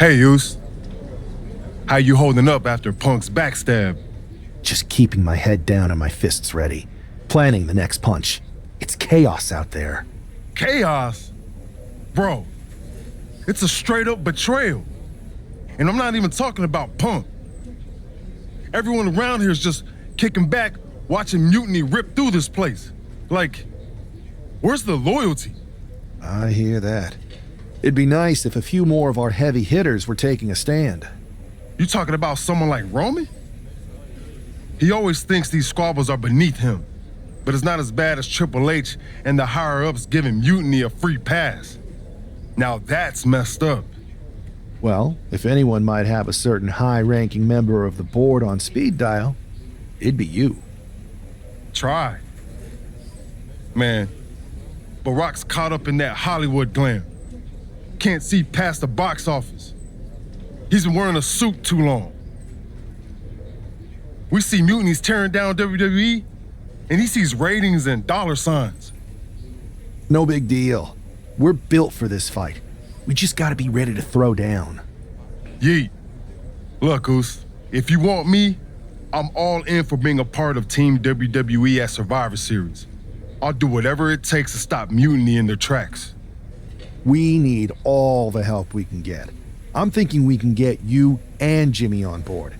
Hey, Yus. How you holding up after Punk's backstab? Just keeping my head down and my fists ready. Planning the next punch. It's chaos out there. Chaos? Bro, it's a straight-up betrayal. And I'm not even talking about Punk. Everyone around here is just kicking back, watching mutiny rip through this place. Like, where's the loyalty? I hear that. It'd be nice if a few more of our heavy hitters were taking a stand. You talking about someone like Roman? He always thinks these squabbles are beneath him, but it's not as bad as Triple H and the higher-ups giving mutiny a free pass. Now that's messed up. Well, if anyone might have a certain high-ranking member of the board on speed dial, it'd be you. Try. Man, Barack's caught up in that Hollywood glam. Can't see past the box office. He's been wearing a suit too long. We see mutinies tearing down WWE, and he sees ratings and dollar signs. No big deal. We're built for this fight. We just gotta be ready to throw down. Yeet. Look, Oos, if you want me, I'm all in for being a part of Team WWE at Survivor Series. I'll do whatever it takes to stop mutiny in their tracks. We need all the help we can get. I'm thinking we can get you and Jimmy on board.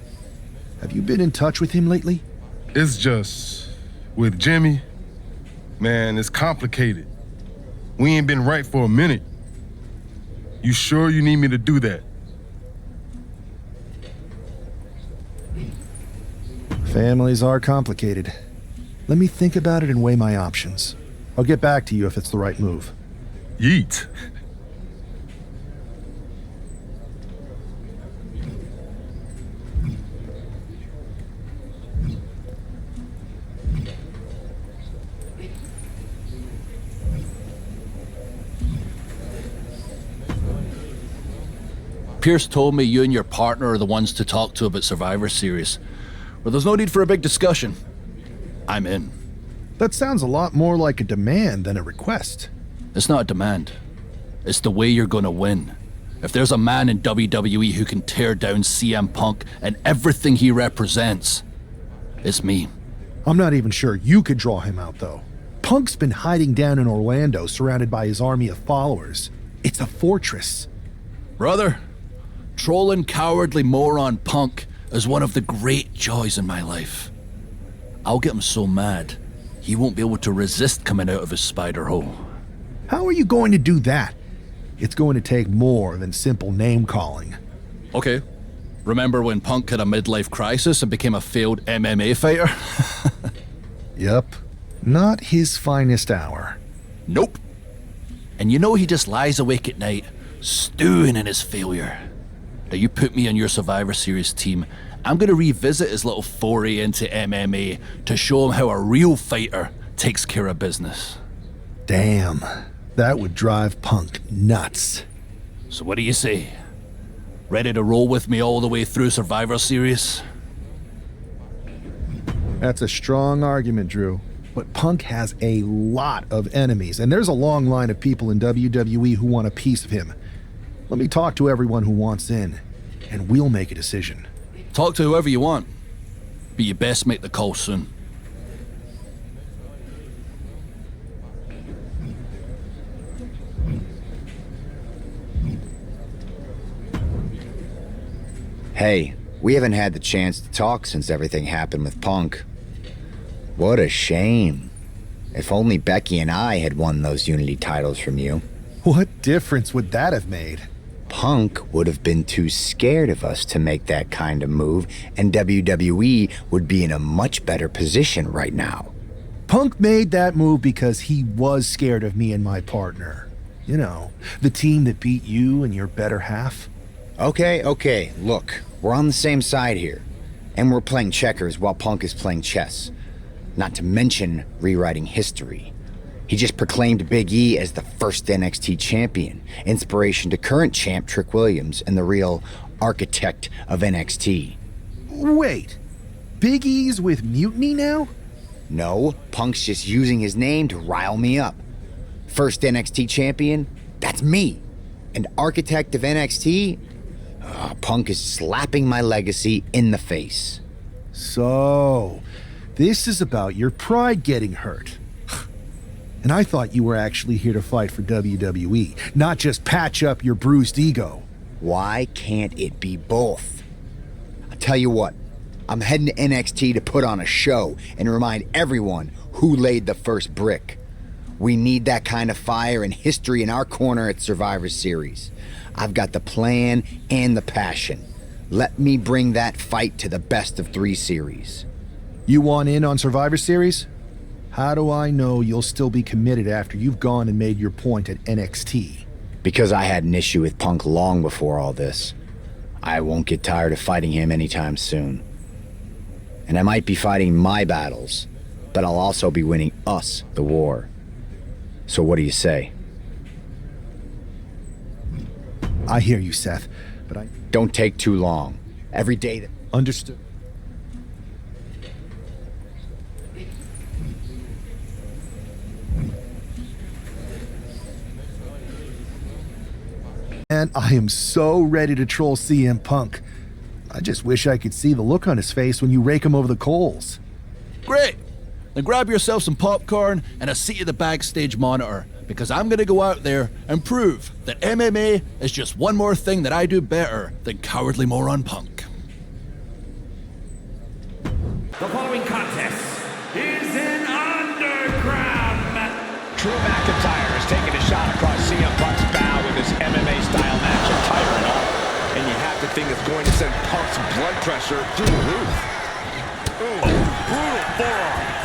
Have you been in touch with him lately? It's just, with Jimmy, man, it's complicated. We ain't been right for a minute. You sure you need me to do that? Families are complicated. Let me think about it and weigh my options. I'll get back to you if it's the right move. Yeet. Pierce told me you and your partner are the ones to talk to about Survivor Series. Well, there's no need for a big discussion. I'm in. That sounds a lot more like a demand than a request. It's not a demand. It's the way you're gonna win. If there's a man in WWE who can tear down CM Punk and everything he represents, it's me. I'm not even sure you could draw him out, though. Punk's been hiding down in Orlando, surrounded by his army of followers. It's a fortress. Brother, trolling cowardly moron Punk is one of the great joys in my life. I'll get him so mad, he won't be able to resist coming out of his spider hole. How are you going to do that? It's going to take more than simple name-calling. Okay. Remember when Punk had a midlife crisis and became a failed MMA fighter? Yep. Not his finest hour. Nope. And you know he just lies awake at night, stewing in his failure. Now you put me on your Survivor Series team, I'm gonna revisit his little foray into MMA to show him how a real fighter takes care of business. Damn. That would drive Punk nuts. So what do you say? Ready to roll with me all the way through Survivor Series? That's a strong argument, Drew. But Punk has a lot of enemies, and there's a long line of people in WWE who want a piece of him. Let me talk to everyone who wants in, and we'll make a decision. Talk to whoever you want, but you best make the call soon. Hey, we haven't had the chance to talk since everything happened with Punk. What a shame. If only Becky and I had won those Unity titles from you. What difference would that have made? Punk would have been too scared of us to make that kind of move, and WWE would be in a much better position right now. Punk made that move because he was scared of me and my partner. You know, the team that beat you and your better half. Okay, look, we're on the same side here. And we're playing checkers while Punk is playing chess. Not to mention rewriting history. He just proclaimed Big E as the first NXT champion, inspiration to current champ Trick Williams and the real architect of NXT. Wait, Big E's with Mutiny now? No, Punk's just using his name to rile me up. First NXT champion? That's me. And architect of NXT? Punk is slapping my legacy in the face. So, this is about your pride getting hurt. And I thought you were actually here to fight for WWE, not just patch up your bruised ego. Why can't it be both? I'll tell you what, I'm heading to NXT to put on a show and remind everyone who laid the first brick. We need that kind of fire and history in our corner at Survivor Series. I've got the plan and the passion. Let me bring that fight to the best of 3 series. You want in on Survivor Series? How do I know you'll still be committed after you've gone and made your point at NXT? Because I had an issue with Punk long before all this. I won't get tired of fighting him anytime soon. And I might be fighting my battles, but I'll also be winning us the war. So what do you say? I hear you, Seth, but I... Don't take too long. Every day that... Understood. And I am so ready to troll CM Punk. I just wish I could see the look on his face when you rake him over the coals. Great! Then grab yourself some popcorn and a seat at the backstage monitor, because I'm gonna go out there and prove that MMA is just one more thing that I do better than cowardly moron Punk. The following contest is an underground match. Drew McIntyre is taking a shot across CM Punk's bow with his MMA-style match attire and all. And you have to think it's going to send Punk's blood pressure through the roof. Ooh, brutal forearm.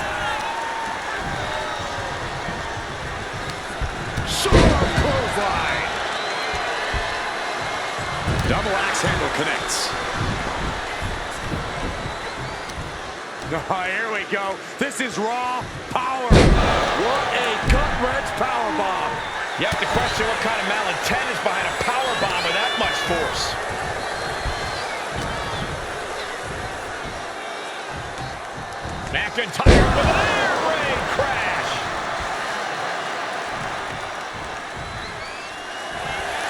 Sharp clothesline. Double axe handle connects. Oh, here we go. This is raw power. What a gut-wrench powerbomb. You have to question what kind of malintent is behind a powerbomb with that much force. McIntyre with an air raid crash.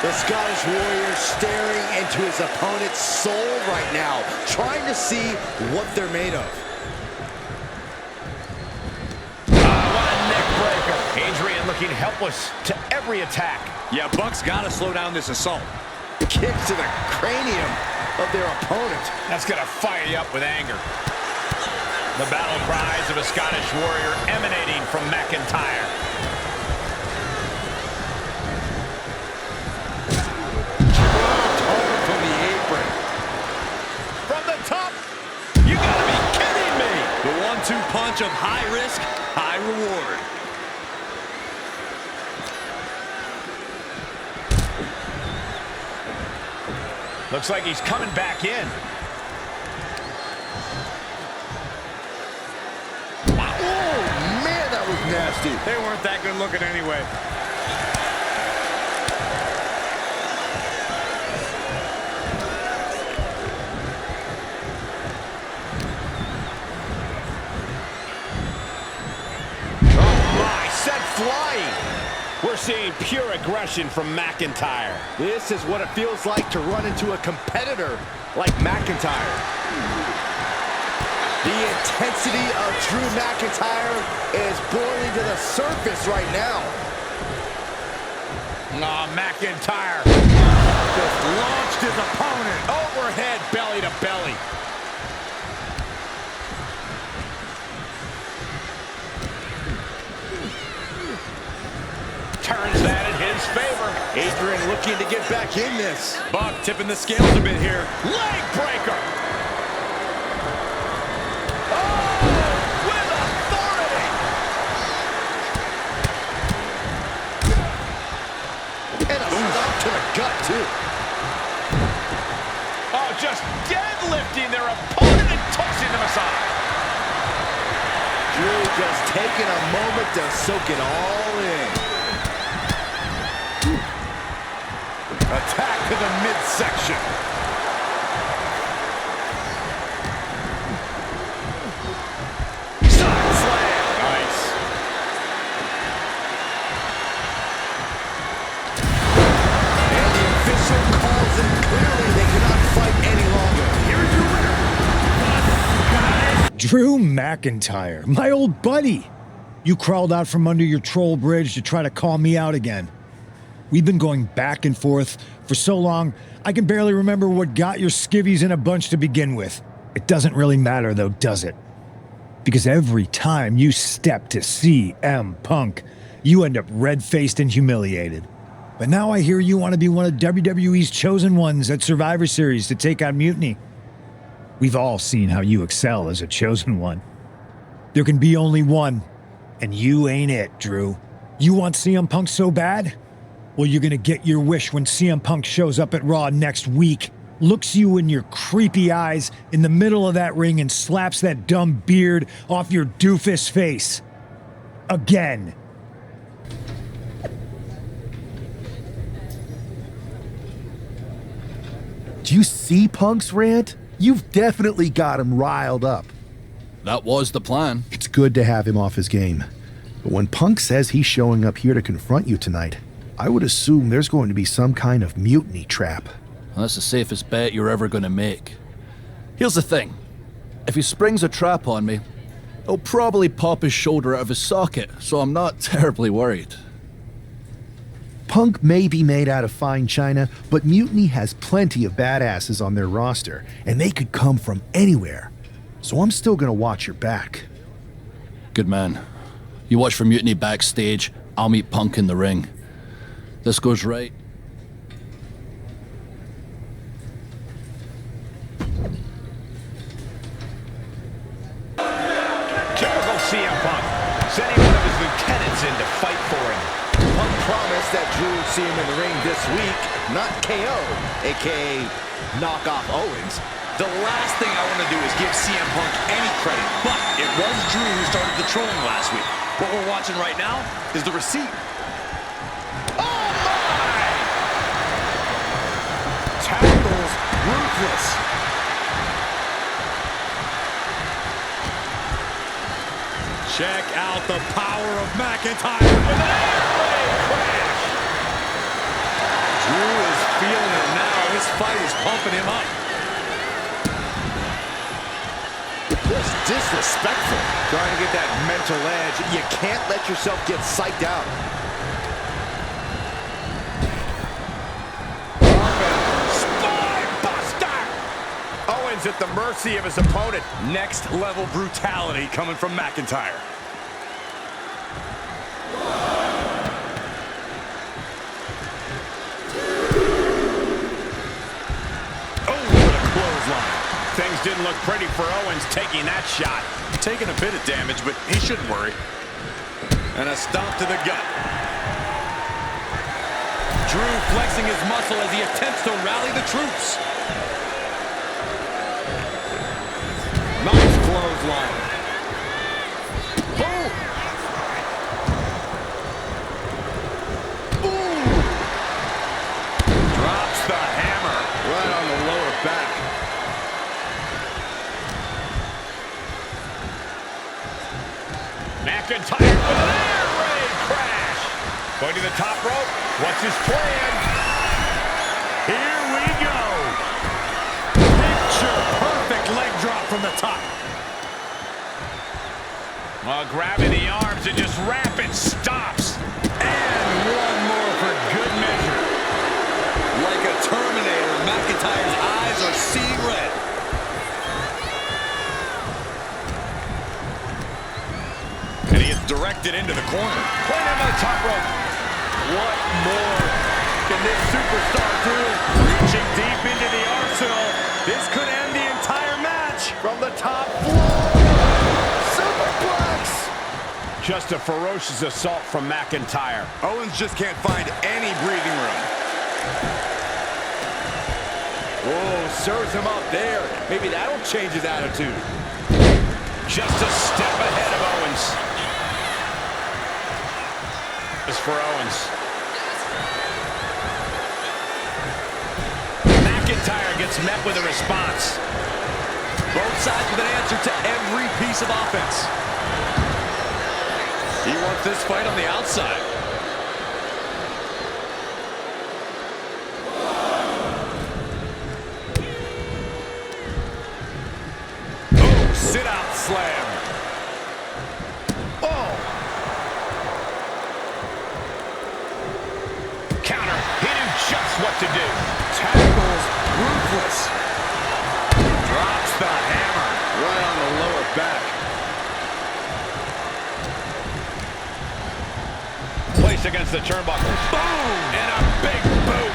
The Scottish Warrior staring into his opponent's soul right now, trying to see what they're made of. What a neck breaker. Adrian looking helpless to every attack. Yeah, Buck's got to slow down this assault. Kicks to the cranium of their opponent. That's going to fire you up with anger. The battle cries of a Scottish Warrior emanating from McIntyre. From the apron. From the top, you gotta be kidding me! The 1-2 punch of high risk, high reward. Looks like he's coming back in. Oh, man, that was nasty. They weren't that good looking anyway. Oh my, set flying! We're seeing pure aggression from McIntyre. This is what it feels like to run into a competitor like McIntyre. The intensity of Drew McIntyre is boiling to the surface right now. Oh, McIntyre Just launched his opponent. overhead belly to belly. Turns that in his favor. Adrian looking to get back in this. Buck tipping the scales a bit here. Leg breaker. Oh, with authority. And a stop to the gut, too. Oh, just deadlifting their opponent and tossing them aside. Drew just taking a moment to soak it all in. Attack to the midsection. Side slam. Nice. And the official calls it clearly. They cannot Drew McIntyre, my old buddy. You crawled out from under your troll bridge to try to call me out again. We've been going back and forth for so long, I can barely remember what got your skivvies in a bunch to begin with. It doesn't really matter though, does it? Because every time you step to CM Punk, you end up red-faced and humiliated. But now I hear you want to be one of WWE's chosen ones at Survivor Series to take on Mutiny. We've all seen how you excel as a chosen one. There can be only one, and you ain't it, Drew. You want CM Punk so bad? Well, you're gonna get your wish when CM Punk shows up at Raw next week, looks you in your creepy eyes in the middle of that ring and slaps that dumb beard off your doofus face. Again. Do you see Punk's rant? You've definitely got him riled up. That was the plan. It's good to have him off his game. But when Punk says he's showing up here to confront you tonight, I would assume there's going to be some kind of mutiny trap. Well, that's the safest bet you're ever going to make. Here's the thing. If he springs a trap on me, he'll probably pop his shoulder out of his socket, so I'm not terribly worried. Punk may be made out of fine china, but Mutiny has plenty of badasses on their roster, and they could come from anywhere. So I'm still gonna watch your back. Good man. You watch for Mutiny backstage, I'll meet Punk in the ring. This goes right. Typical CM Punk, sending one of his lieutenants in to fight for him. Punk promised that Drew would see him in the ring this week, not KO, a.k.a. knock off Owens. The last thing I want to do is give CM Punk any credit, but it was Drew who started the trolling last week. What we're watching right now is the receipt. Oh my! Tackles ruthless. Check out the power of McIntyre with an airplane crash. Drew is feeling it now. This fight is pumping him up. Just disrespectful. Trying to get that mental edge. You can't let yourself get psyched out. Spine buster! Owens at the mercy of his opponent. Next level brutality coming from McIntyre. Oh, what a clothesline. Things didn't look pretty for Owens taking that shot. Taking a bit of damage, but he shouldn't worry. And a stomp to the gut. Drew flexing his muscle as he attempts to rally the troops. Nice clothesline. Boom! Ooh! Drops the hammer right on the lower back. McIntyre with an air raid crash. Going to the top rope. What's his plan? Here we go. Picture perfect leg drop from the top. Well, grabbing the arms and just rapid stops. And one more for good measure. Like a Terminator, McIntyre's eyes are seeing red. And he is directed into the corner. Put him on the top rope. What more can this superstar do? Reaching deep into the arsenal. This could end the entire match. From the top floor. Superplex. Just a ferocious assault from McIntyre. Owens just can't find any breathing room. Oh, serves him up there. Maybe that'll change his attitude. Just a step ahead of Owens. This for Owens. McIntyre gets met with a response. Both sides with an answer to every piece of offense. He wants this fight on the outside. Oh, sit out slam. what to do. Tackles ruthless. Drops the hammer. Right on the lower back. Placed against the turnbuckle. Boom! And a big boot.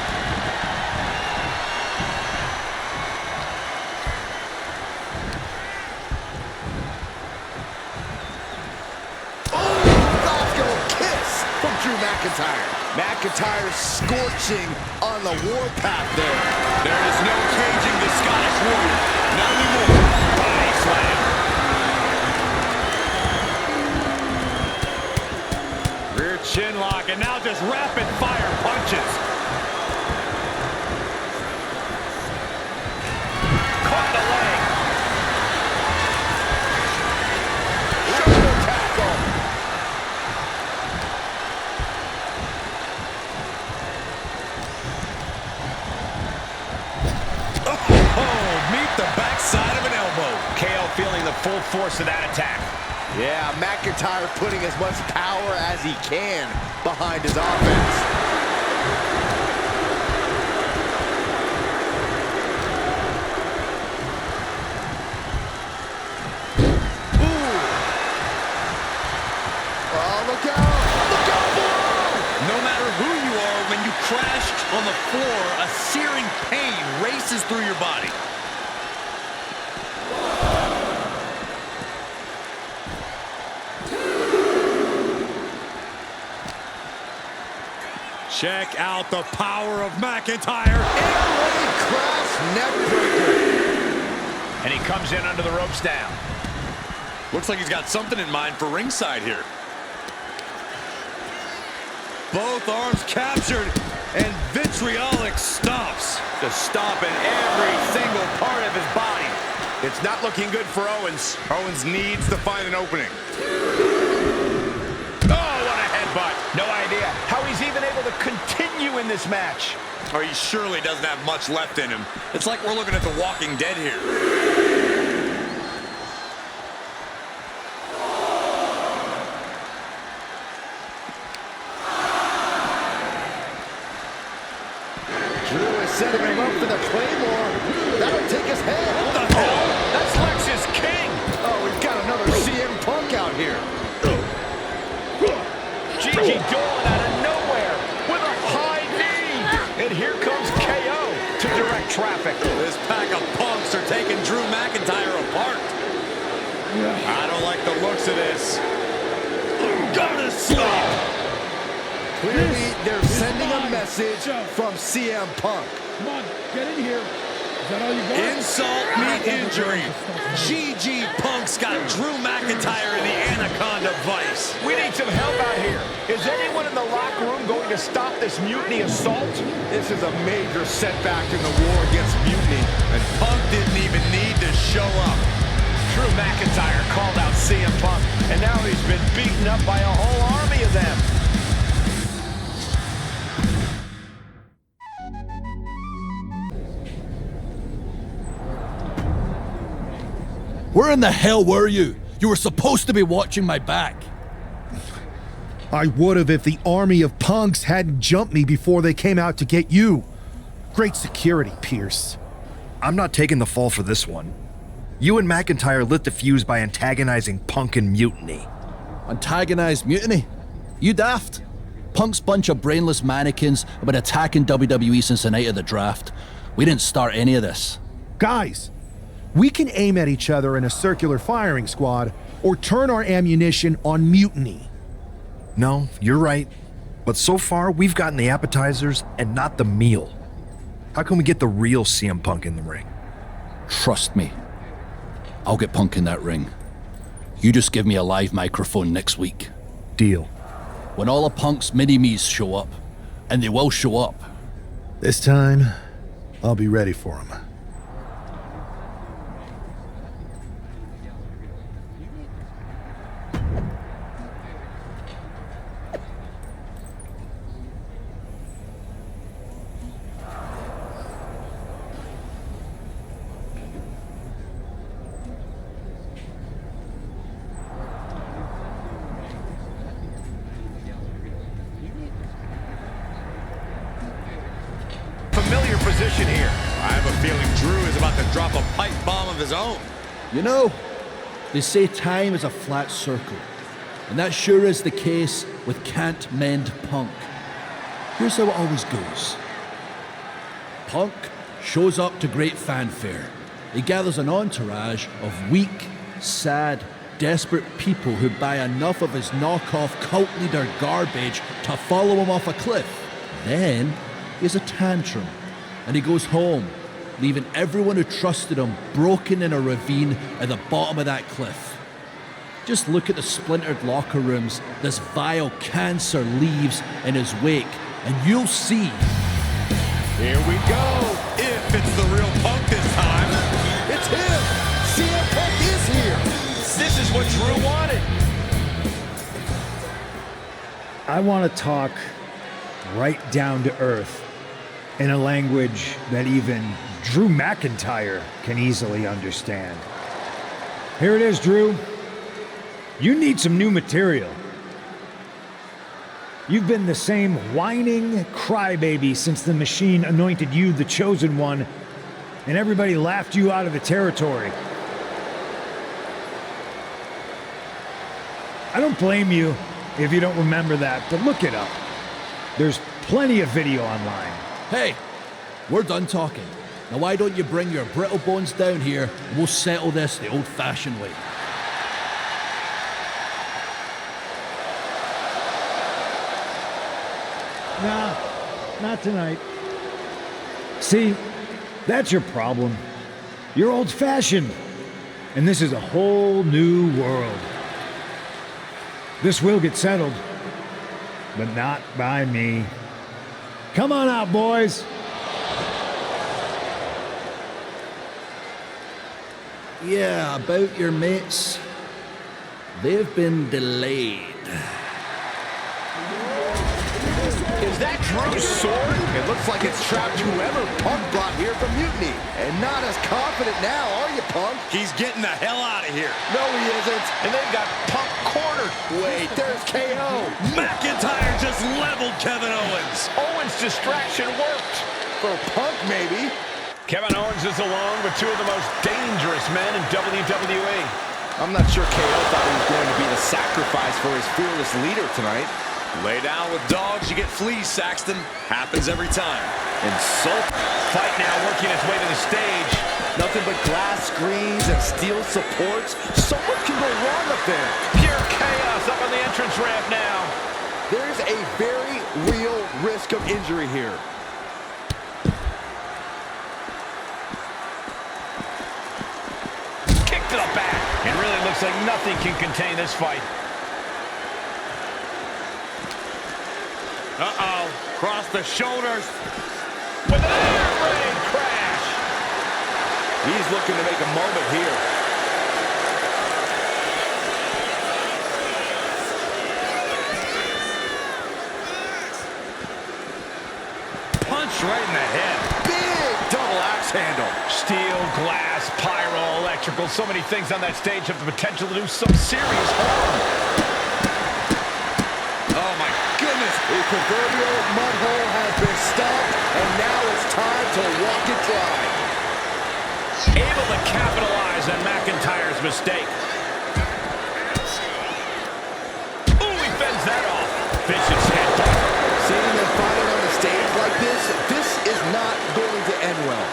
From Drew McIntyre. McIntyre scorching on the warpath there. There is no caging the Scottish Warrior. Not anymore. Body slam. Rear chin lock, and now just rapid fire punches. Caught the leg. Shoulder tackle. Meet the backside of an elbow. KO feeling the full force of that attack. Yeah, McIntyre putting as much power as he can behind his offense. Ooh. Oh, look out! Look out below! No matter who you are, when you crash on the floor, a searing pain races through your body. Check out the power of McIntyre. Airway crash neckbreaker. And he comes in under the ropes down. Looks like he's got something in mind for ringside here. Both arms captured, and vitriolic stops. The stomp in every single part of his body. It's not looking good for Owens. Owens needs to find an opening. Oh, what a headbutt. No idea how he's even able to continue in this match. Or he surely doesn't have much left in him. It's like we're looking at The Walking Dead here. Drew is setting him up for the Claymore. That'll take his head. What the hell? That's Lexus King. Oh, we've got another CM Punk out here. Gigi Dolan out of nowhere with a high knee. And here comes KO to direct traffic. This pack of punks are taking Drew McIntyre apart. I don't like the looks of this. Gonna sleep. Clearly, they're sending a message from CM Punk. Come on, get in here. Is that all you got? Insult meet injury. GG Punk's got Drew McIntyre in the Anaconda Vice. We need some help out here. Is anyone in the locker room going to stop this mutiny assault? This is a major setback in the war against mutiny. And Punk didn't even need to show up. Drew McIntyre called out CM Punk, and now he's been beaten up by a whole army of them. Where in the hell were you? You were supposed to be watching my back. I would have if the army of punks hadn't jumped me before they came out to get you. Great security, Pierce. I'm not taking the fall for this one. You and McIntyre lit the fuse by antagonizing Punk and Mutiny. Antagonized Mutiny? You daft? Punk's bunch of brainless mannequins have been attacking WWE since the night of the draft. We didn't start any of this. Guys, we can aim at each other in a circular firing squad or turn our ammunition on Mutiny. No, you're right. But so far, we've gotten the appetizers and not the meal. How can we get the real CM Punk in the ring? Trust me. I'll get Punk in that ring. You just give me a live microphone next week. Deal. When all of Punk's mini-me's show up, and they will show up. This time, I'll be ready for them. position here. I have a feeling Drew is about to drop a pipe bomb of his own. You know, they say time is a flat circle, and that sure is the case with Can't Mend Punk. Here's how it always goes. Punk shows up to great fanfare. He gathers an entourage of weak, sad, desperate people who buy enough of his knockoff cult leader garbage to follow him off a cliff. Then he has a tantrum, and he goes home, leaving everyone who trusted him broken in a ravine at the bottom of that cliff. Just look at the splintered locker rooms this vile cancer leaves in his wake, and you'll see. Here we go. If it's the real Punk this time. It's him! CM Punk is here! This is what Drew wanted. I want to talk right down to earth in a language that even Drew McIntyre can easily understand. Here it is, Drew. You need some new material. You've been the same whining crybaby since the Machine anointed you the chosen one, and everybody laughed you out of the territory. I don't blame you if you don't remember that, but look it up. There's plenty of video online. Hey, we're done talking. Now why don't you bring your brittle bones down here and we'll settle this the old-fashioned way. Nah, not tonight. See, that's your problem. You're old-fashioned, and this is a whole new world. This will get settled, but not by me. Come on out, boys. Yeah, about your mates. They've been delayed. Is that Drew's sword? It looks like it's trapped whoever Punk brought here from Mutiny. And not as confident now, are you, Punk? He's getting the hell out of here. No, he isn't. And they've got Punk cornered. Wait, there's KO. McIntyre just leveled Kevin Owens. Owens' distraction worked. For Punk, maybe. Kevin Owens is alone with two of the most dangerous men in WWE. I'm not sure KO thought he was going to be the sacrifice for his fearless leader tonight. Lay down with dogs, you get fleas, Saxton. Happens every time. Insult. Fight now working its way to the stage. Nothing but glass screens and steel supports. So what can go wrong up there? Pure chaos up on the entrance ramp now. There's a very real risk of injury here. Kick to the back. It really looks like nothing can contain this fight. Uh-oh. Cross the shoulders. With an air raid crash. He's looking to make a moment here. Punch right in the head. Big double axe handle. Steel, glass, pyro, electrical. So many things on that stage have the potential to do some serious harm. Oh, my goodness. The proverbial mud hole has been stopped, and now it's time to walk it dry. Able to capitalize on McIntyre's mistake. Ooh, he fends that off. Vicious head kick. Seeing them fighting on the stage like this is not going to end well.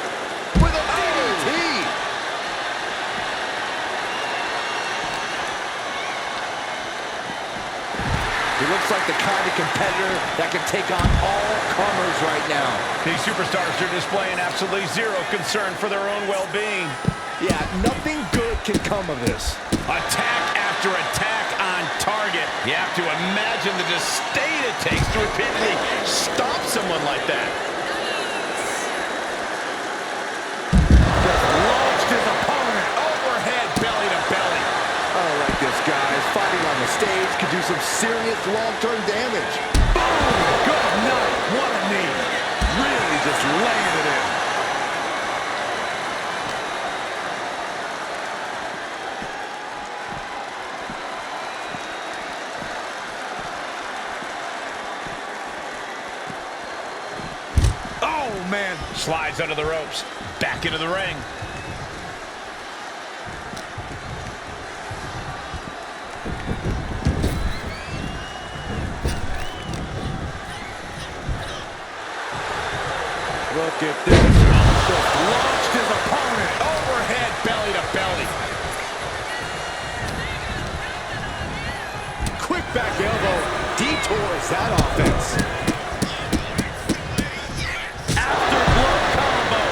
With a DDT! He looks like the kind of competitor that can take on all comers right now. These superstars are displaying absolutely zero concern for their own well-being. Yeah, nothing good can come of this. Attack after attack on target. You have to imagine the disdain it takes to repeatedly stop someone like that. Just launched his opponent overhead, belly to belly. I don't like this, guys. Fighting on the stage could do some serious long-term damage. Boom! Good night. What a knee. Really just laying it in. Oh, man. Slides under the ropes. Back into the ring. Look at this. Just launched his opponent. Overhead, belly to belly. Quick back elbow. Detours that offense. Afterblow combo.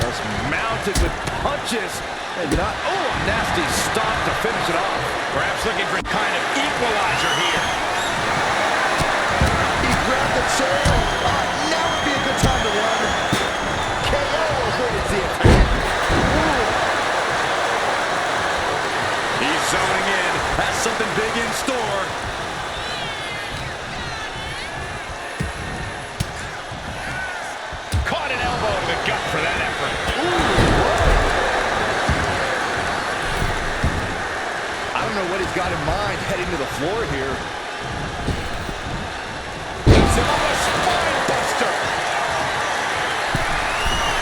Just mounted with punches. Maybe not. Oh, a nasty stop to finish it off. Perhaps looking for kind of equalizer here. Grab the chair. Now would be a good time to run. KO avoids the attack. He's zoning in. Has something big in store. Caught an elbow to the gut for that effort. I don't know what he's got in mind heading to the floor here.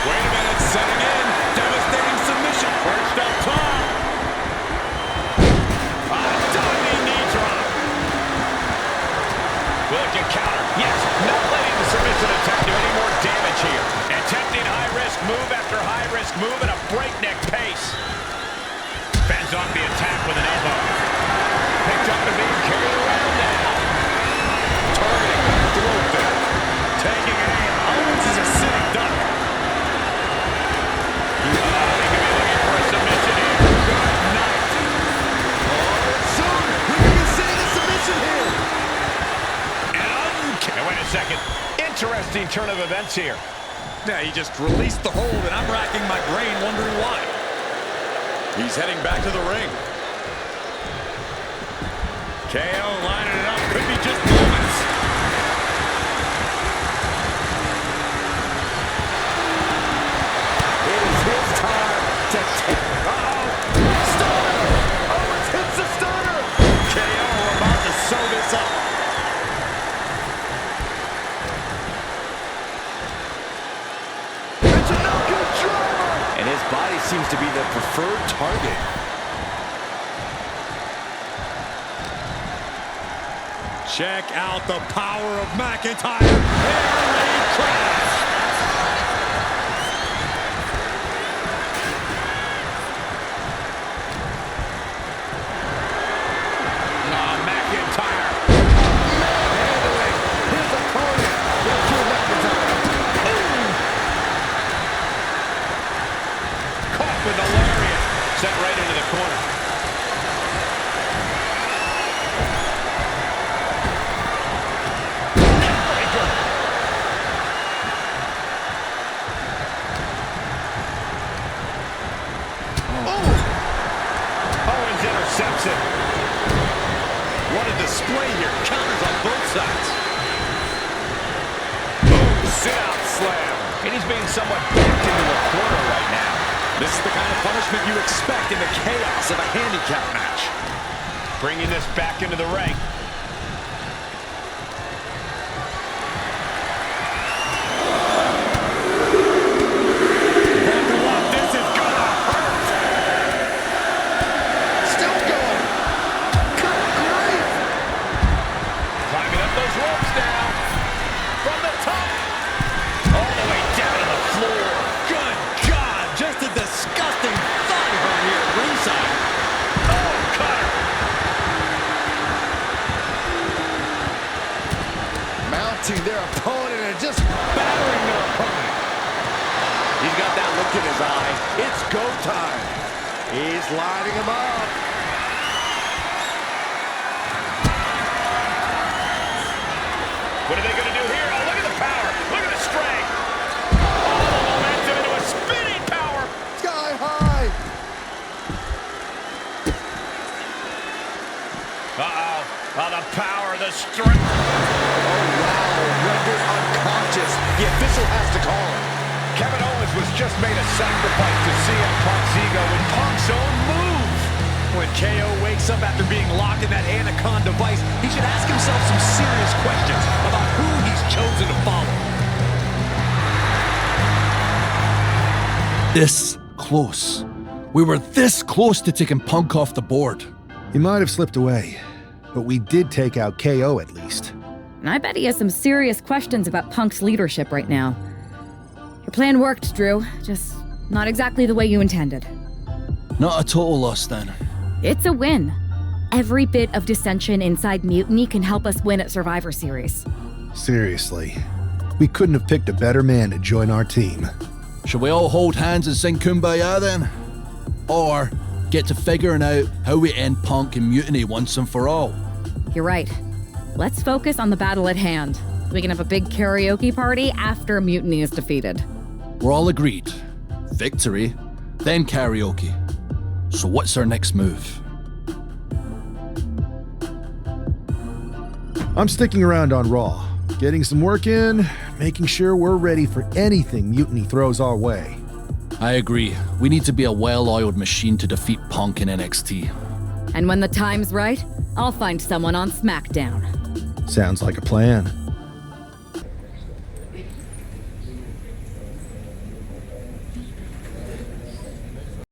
Wait a minute, setting in. Devastating submission. First up top. A diving knee drop. Look at counter. Yes, not letting the submission attempt do any more damage here. Attempting high-risk move after high-risk move at a breakneck pace. Fends off the attack with an elbow. Picked up and being carried around now. Targeting the throat there. Taking an aim. Owens is a sitting duck. Second. Interesting turn of events here. Yeah, he just released the hold, and I'm racking my brain wondering why. He's heading back to the ring. KO lining it up. Could be just moments. It is his time to take. Stunner! Owens hits the stunner! KO about to sew this up. And his body seems to be the preferred target. Check out the power of McIntyre. Air raid crash. McIntyre. Handling his opponent. Here's Drew McIntyre. With the lariat, set right into the corner. Owens intercepts it. What a display here. Counters on both sides. Boom, sit-out slam. And he's being somewhat backed into a corner right now. This is the kind of punishment you expect in the chaos of a handicap match. Bringing this back into the ring. Buckle up, this is gonna hurt. Still going. Good grief. Climbing up those ropes now. From the top. All the way down to the floor. Good God. Just a disgusting thud right here at ringside. Oh, cutter. Mounting their opponent and just battering their opponent. He's got that look in his eye. It's go time. He's lining him up. What are they going to do here? Oh, look at the power. Look at the strength. All the momentum into a spinning power. Sky high. Uh-oh. Oh, the power, the strength. Oh, wow. Rendered unconscious. The official has to call him. Kevin Owens was just made a sacrifice to CM Punk's ego with Punk's own move. When KO wakes up after being locked in that Anaconda vice, he should ask himself some serious questions about who he's chosen to follow. this close. We were this close to taking Punk off the board. He might have slipped away, but we did take out KO at least. And I bet he has some serious questions about Punk's leadership right now. Your plan worked, Drew. Just not exactly the way you intended. Not a total loss then. It's a win. Every bit of dissension inside Mutiny can help us win at Survivor Series. Seriously, we couldn't have picked a better man to join our team. Shall we all hold hands and sing Kumbaya then? Or get to figuring out how we end Punk and Mutiny once and for all? You're right. Let's focus on the battle at hand. We can have a big karaoke party after Mutiny is defeated. We're all agreed. Victory, then karaoke. So what's our next move? I'm sticking around on Raw, getting some work in, making sure we're ready for anything Mutiny throws our way. I agree. We need to be a well-oiled machine to defeat Punk in NXT. And when the time's right, I'll find someone on SmackDown. Sounds like a plan.